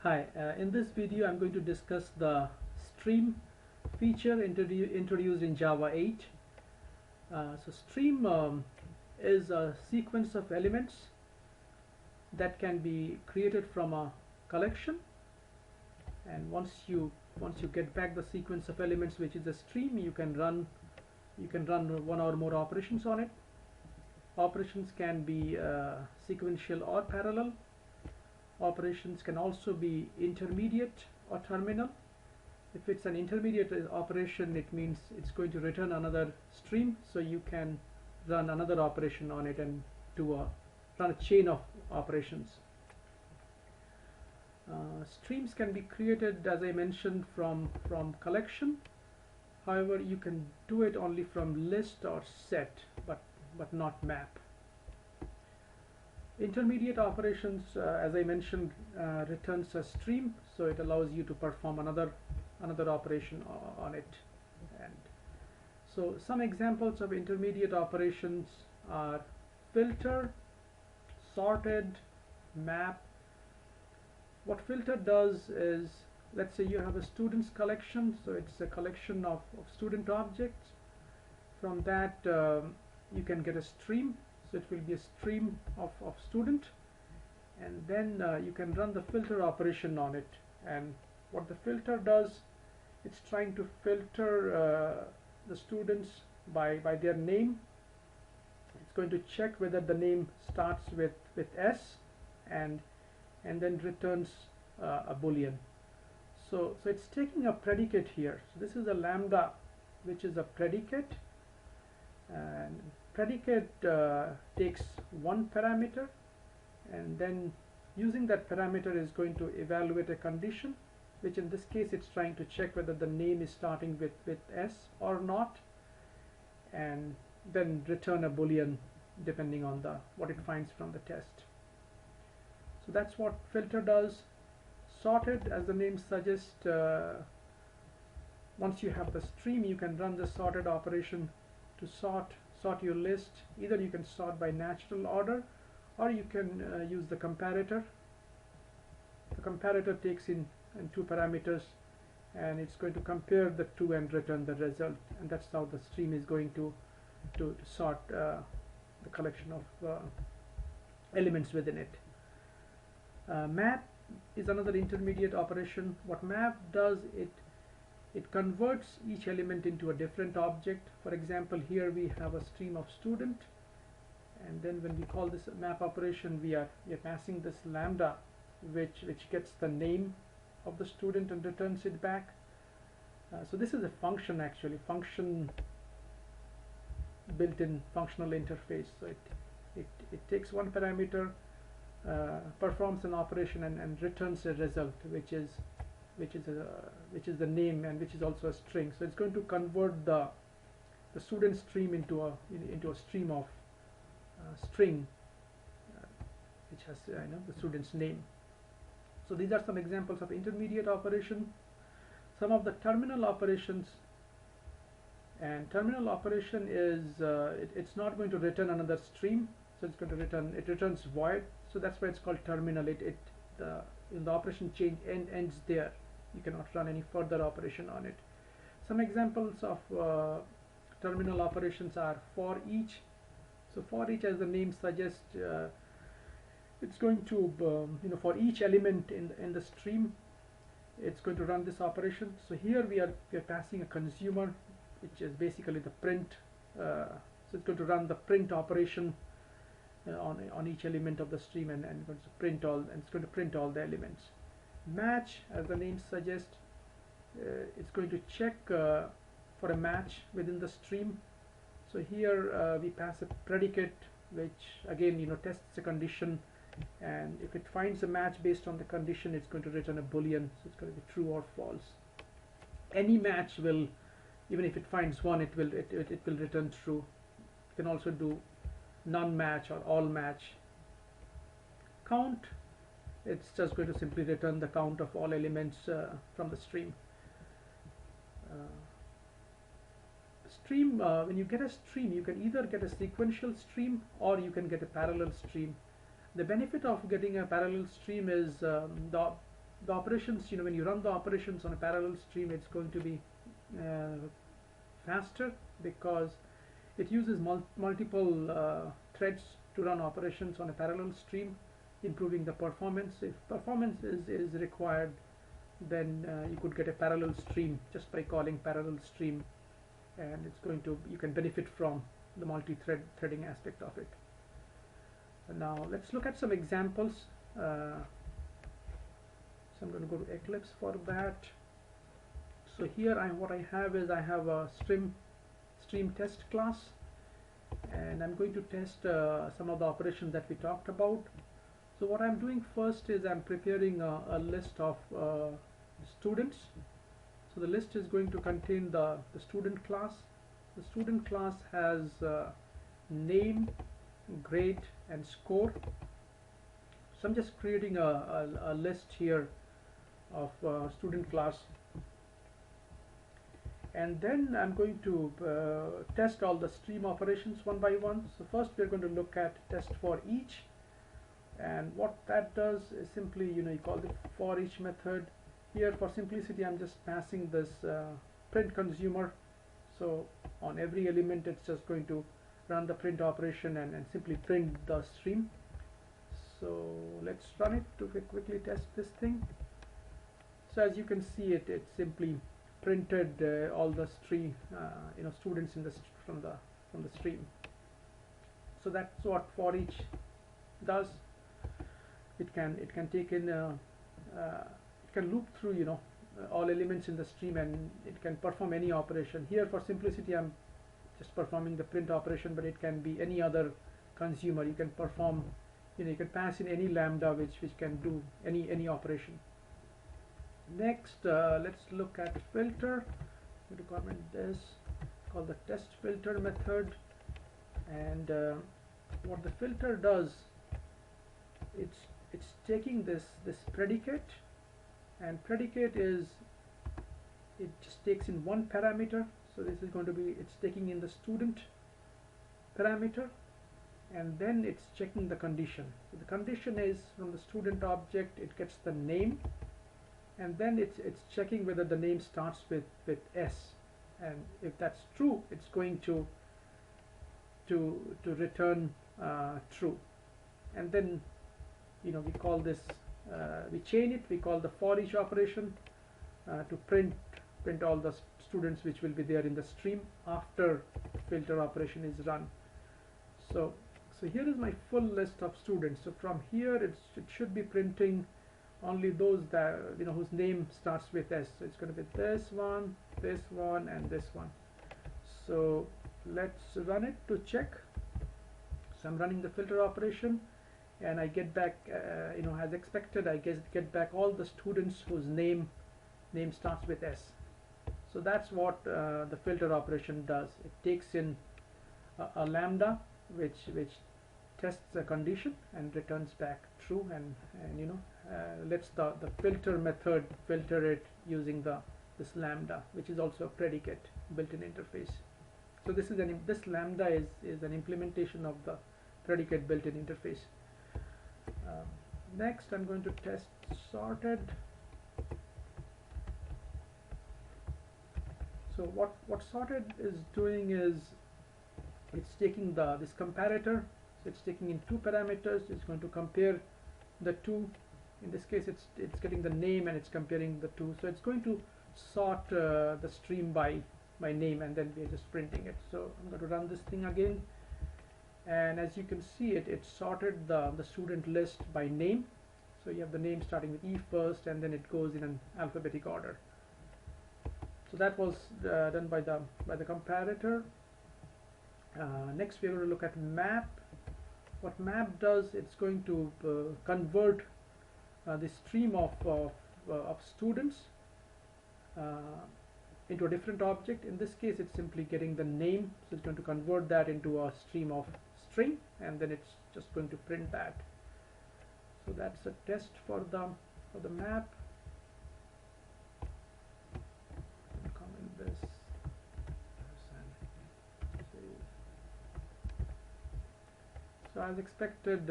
Hi, in this video I'm going to discuss the stream feature introduced in Java 8. So stream is a sequence of elements that can be created from a collection, and once you get back the sequence of elements, which is a stream, you can run one or more operations on it. Operations can be sequential or parallel. Operations can also be intermediate or terminal. If it's an intermediate operation, it means it's going to return another stream, so you can run another operation on it and run a chain of operations. Streams can be created, as I mentioned, from collection. However, you can do it only from list or set, but not map. Intermediate operations, as I mentioned, returns a stream, so it allows you to perform another operation on it. And so some examples of intermediate operations are filter, sorted, map. What filter does is, let's say you have a students collection, so it's a collection of student objects. From that you can get a stream, so it will be a stream of student, and then you can run the filter operation on it. And what the filter does, it's trying to filter the students by their name. It's going to check whether the name starts with S, and then returns a boolean. So it's taking a predicate here. So this is a lambda, which is a predicate, and predicate takes one parameter, and then using that parameter is going to evaluate a condition, which in this case it's trying to check whether the name is starting with S or not, and then return a boolean depending on what it finds from the test. So that's what filter does. Sorted, as the name suggests, once you have the stream, you can run the sorted operation to sort your list. Either you can sort by natural order, or you can use the comparator. The comparator takes in two parameters, and it's going to compare the two and return the result, and that's how the stream is going to sort the collection of elements within it. Map is another intermediate operation. What map does, it converts each element into a different object. For example, here we have a stream of student, and then when we call this map operation, we are passing this lambda, which gets the name of the student and returns it back. So this is a function, actually, function built-in functional interface. So it takes one parameter, performs an operation, and returns a result, which is the name, and which is also a string. So it's going to convert the student stream into a stream of string, which has the student's name. So these are some examples of intermediate operation. Some of the terminal operations. And terminal operation is it's not going to return another stream, so it's going to returns void. So that's why it's called terminal. The operation chain ends there. You cannot run any further operation on it. Some examples of terminal operations are for each. So for each, as the name suggests, it's going to for each element in the stream, it's going to run this operation. So here we are passing a consumer, which is basically the print. So it's going to run the print operation on each element of the stream, and going to print all, and it's going to print all the elements. Match, as the name suggests, it's going to check for a match within the stream. So here we pass a predicate, which again tests a condition, and if it finds a match based on the condition, it's going to return a boolean. So it's going to be true or false. Any match will, even if it finds one, it will return true. You can also do non-match or all match. Count, it's just going to simply return the count of all elements from the stream. Stream, when you get a stream, you can either get a sequential stream or you can get a parallel stream. The benefit of getting a parallel stream is the operations, when you run the operations on a parallel stream, it's going to be faster because it uses multiple threads to run operations on a parallel stream, improving the performance. If performance is required, then you could get a parallel stream just by calling parallel stream, and you can benefit from the multi-threading aspect of it. Now let's look at some examples. So I'm going to go to Eclipse for that. So here what I have is I have a stream test class, and I'm going to test some of the operations that we talked about. So what I'm doing first is I'm preparing a list of students. So the list is going to contain the student class. The student class has name, grade, and score. So I'm just creating a list here of student class, and then I'm going to test all the stream operations one by one. So first we're going to look at test for each, and what that does is simply, you call the for each method. Here for simplicity I'm just passing this print consumer, so on every element it's just going to run the print operation and simply print the stream. So let's run it to quickly test this thing. So as you can see, it simply printed all the stream students from the stream. So that's what for each does. It can take in it can loop through all elements in the stream, and it can perform any operation. Here for simplicity I'm just performing the print operation, but it can be any other consumer. You can perform, you can pass in any lambda which can do any operation. Next, let's look at filter. I'm going to comment this, called the test filter method, and what the filter does, it's taking this predicate, and predicate is, it just takes in one parameter. So this is going to be, it's taking in the student parameter, and then it's checking the condition. So the condition is from the student object, it gets the name, and then it's checking whether the name starts with S, and if that's true, it's going to return true. And then we call this, we chain it, we call the for each operation to print all the students which will be there in the stream after filter operation is run. So here is my full list of students. So from here it should be printing only those that whose name starts with S. So it's going to be this one, and this one. So let's run it to check. So I'm running the filter operation, and I get back as expected, I get back all the students whose name starts with S. So that's what the filter operation does. It takes in a lambda which tests a condition and returns back true, and lets the filter method filter it using this lambda, which is also a predicate built-in interface. So this lambda is an implementation of the predicate built-in interface. Next I'm going to test sorted. So what sorted is doing is, it's taking this comparator. So it's taking in two parameters. It's going to compare the two. In this case it's getting the name and it's comparing the two. So it's going to sort the stream by name, and then we're just printing it. So I'm going to run this thing again, and as you can see, it sorted the student list by name. So you have the name starting with E first, and then it goes in an alphabetic order. So that was done by the comparator. Next we are going to look at map. What map does, it's going to convert the stream of students into a different object. In this case it's simply getting the name, so it's going to convert that into a stream of string, and then it's just going to print that. So that's a test for the map. Comment this. So as expected,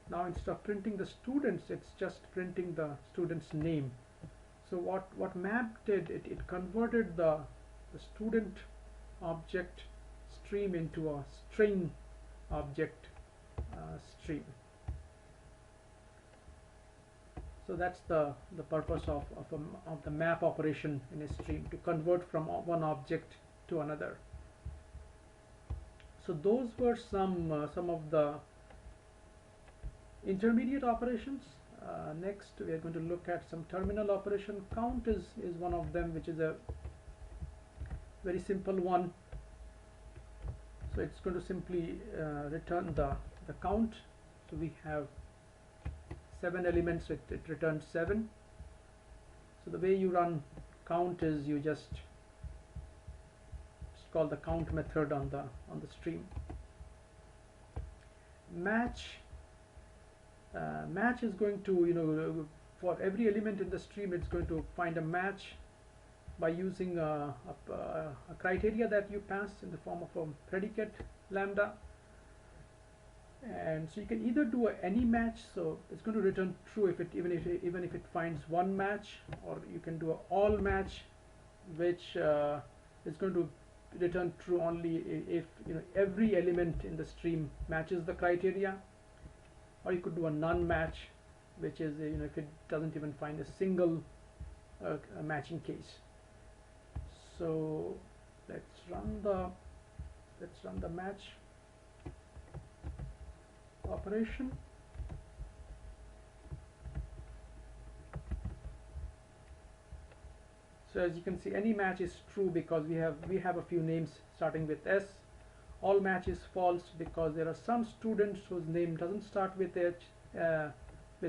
Now instead of printing the students, it's just printing the student's name. So what map did, it converted the student object stream into a string object stream. So that's the purpose of the map operation in a stream, to convert from one object to another. So those were some of the intermediate operations. Next we are going to look at some terminal operation. Count is one of them, which is a very simple one. So it's going to simply return the count. So we have 7 elements, it returns 7. So the way you run count is you just call the count method on the stream. Match is going to, for every element in the stream, it's going to find a match by using a criteria that you pass in the form of a predicate lambda. And so you can either do any match, so it's going to return true even if it finds one match, or you can do a all match, which is going to return true only if every element in the stream matches the criteria. Or you could do a none match, which is if it doesn't even find a single matching case. So let's run the match operation. So as you can see, any match is true because we have a few names starting with S. All match is false because there are some students whose name doesn't start with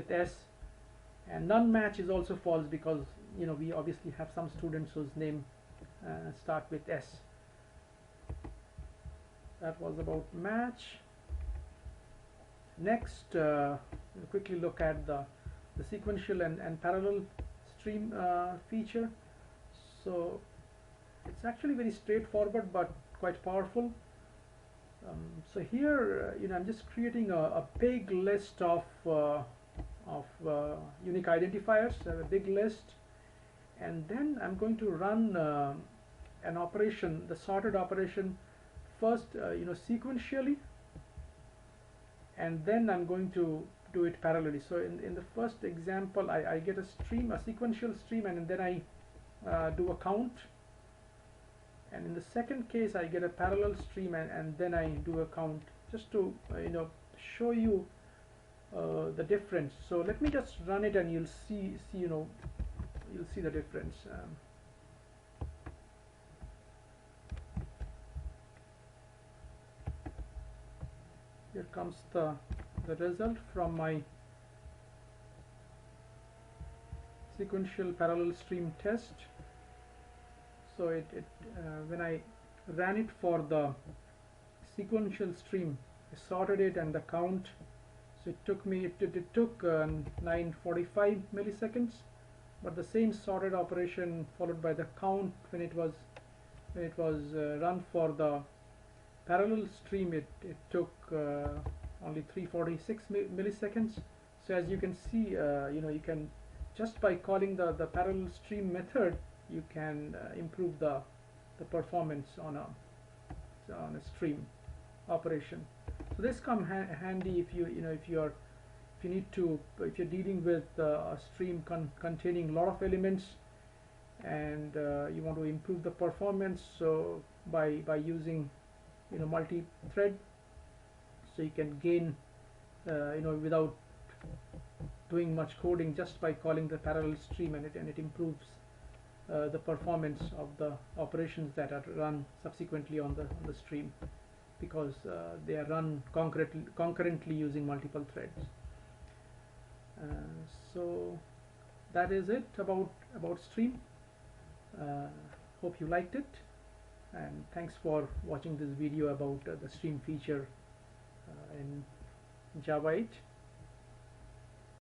S, and none match is also false because we obviously have some students whose name start with S. That was about match. Next, we'll quickly look at the sequential and parallel stream feature. So it's actually very straightforward but quite powerful. So here, I'm just creating a big list of unique identifiers, a big list, and then I'm going to run an operation, the sorted operation, first, sequentially, and then I'm going to do it parallelly. So in the first example, I get a sequential stream, and then I do a count. And in the second case, I get a parallel stream, and then I do a count, just to show you the difference. So let me just run it, and you'll see you'll see the difference. Here comes the result from my sequential parallel stream test. So when I ran it for the sequential stream, I sorted it and the count. So it took 945 milliseconds, but the same sorted operation followed by the count, when it was run for the parallel stream, it took only 346 milliseconds. So as you can see, you can, just by calling the parallel stream method, you can improve the performance on a stream operation. So this comes handy if if you're dealing with a stream containing a lot of elements, and you want to improve the performance. So by using multi-thread, so you can gain without doing much coding, just by calling the parallel stream, and it improves the performance of the operations that are run subsequently on the stream, because they are run concurrently using multiple threads. So that is it about stream. Hope you liked it, and thanks for watching this video about the stream feature in Java 8.